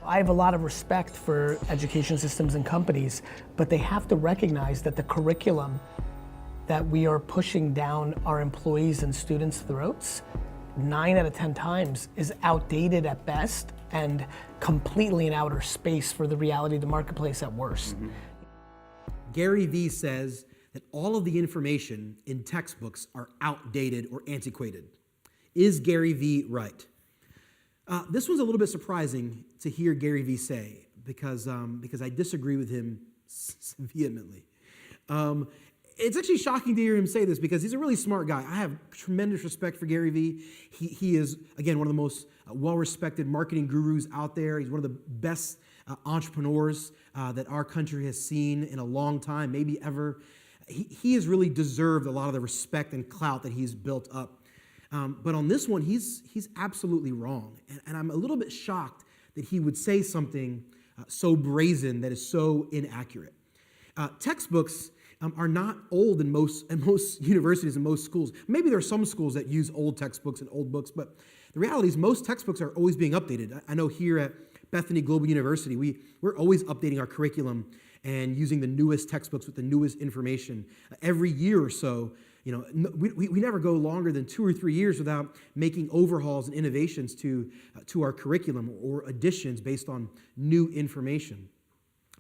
I have a lot of respect for education systems and companies, but they have to recognize that the curriculum that we are pushing down our employees and students' throats 9 out of 10 times is outdated at best and completely in outer space for the reality of the marketplace at worst. Mm-hmm. Gary Vee says that all of the information in textbooks are outdated or antiquated. Is Gary Vee right? This was a little bit surprising to hear Gary Vee say because I disagree with him vehemently. It's actually shocking to hear him say this because he's a really smart guy. I have tremendous respect for Gary Vee. He is, again, one of the most well-respected marketing gurus out there. He's one of the best entrepreneurs that our country has seen in a long time, maybe ever. He has really deserved a lot of the respect and clout that he's built up. But on this one, he's absolutely wrong. And I'm a little bit shocked that he would say something so brazen that is so inaccurate. Textbooks are not old in most universities and most schools. Maybe there are some schools that use old textbooks and old books, but the reality is most textbooks are always being updated. I know here at Bethany Global University, we're always updating our curriculum and using the newest textbooks with the newest information. Every year or so, we never go longer than 2 or 3 years without making overhauls and innovations to our curriculum or additions based on new information.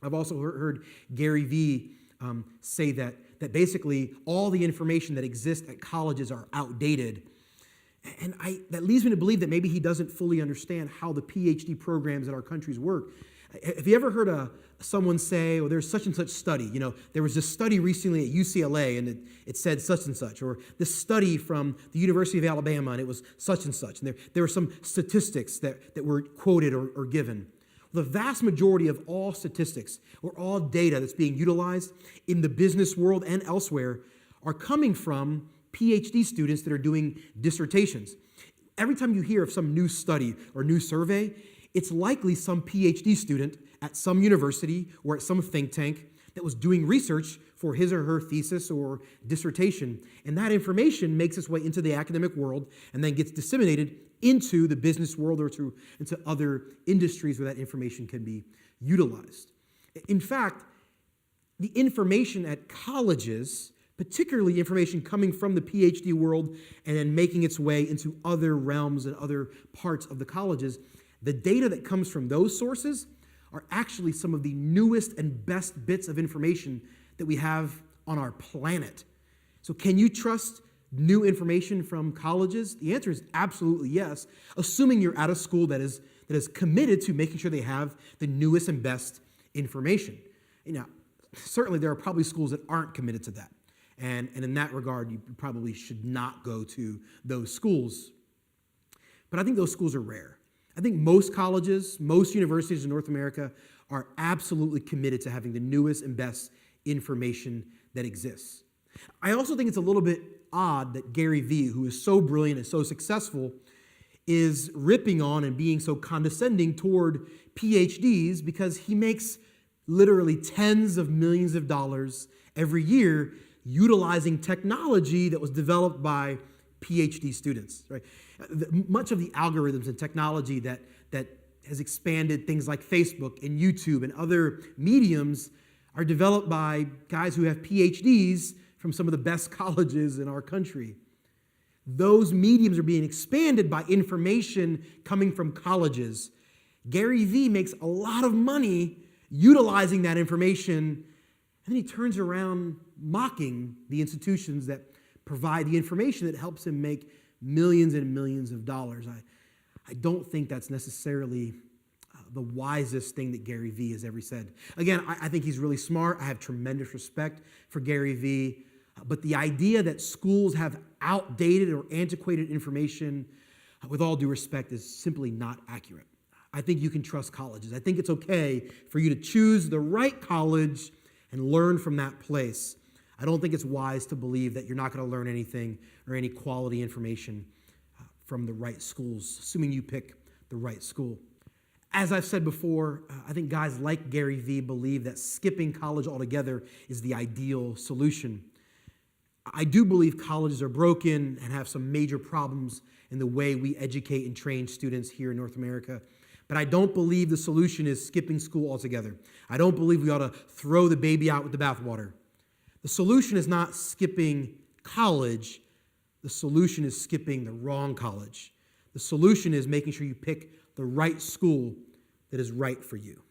I've also heard Gary Vee say that basically all the information that exists at colleges are outdated. And that leads me to believe that maybe he doesn't fully understand how the PhD programs in our countries work. Have you ever heard someone say, oh, there's such and such study? There was this study recently at UCLA and it said such and such, or this study from the University of Alabama and it was such and such. And there were some statistics that were quoted or given. The vast majority of all statistics or all data that's being utilized in the business world and elsewhere are coming from PhD students that are doing dissertations. Every time you hear of some new study or new survey, it's likely some PhD student at some university or at some think tank that was doing research for his or her thesis or dissertation. And that information makes its way into the academic world and then gets disseminated into the business world or into other industries where that information can be utilized. In fact, the information at colleges, particularly information coming from the PhD world and then making its way into other realms and other parts of the colleges, the data that comes from those sources are actually some of the newest and best bits of information that we have on our planet. So can you trust new information from colleges? The answer is absolutely yes, assuming you're at a school that is committed to making sure they have the newest and best information. Certainly there are probably schools that aren't committed to that. And in that regard, you probably should not go to those schools. But I think those schools are rare. I think most colleges, most universities in North America are absolutely committed to having the newest and best information that exists. I also think it's a little bit odd that Gary Vee, who is so brilliant and so successful, is ripping on and being so condescending toward PhDs because he makes literally tens of millions of dollars every year utilizing technology that was developed by PhD students. Right? Much of the algorithms and technology that has expanded things like Facebook and YouTube and other mediums are developed by guys who have PhDs from some of the best colleges in our country. Those mediums are being expanded by information coming from colleges. Gary Vee makes a lot of money utilizing that information, and then he turns around mocking the institutions that provide the information that helps him make millions and millions of dollars. I don't think that's necessarily the wisest thing that Gary Vee has ever said. Again, I think he's really smart. I have tremendous respect for Gary Vee. But the idea that schools have outdated or antiquated information, with all due respect, is simply not accurate. I think you can trust colleges. I think it's okay for you to choose the right college and learn from that place. I don't think it's wise to believe that you're not going to learn anything or any quality information from the right schools, assuming you pick the right school. As I've said before, I think guys like Gary Vee believe that skipping college altogether is the ideal solution. I do believe colleges are broken and have some major problems in the way we educate and train students here in North America. But I don't believe the solution is skipping school altogether. I don't believe we ought to throw the baby out with the bathwater. The solution is not skipping college. The solution is skipping the wrong college. The solution is making sure you pick the right school that is right for you.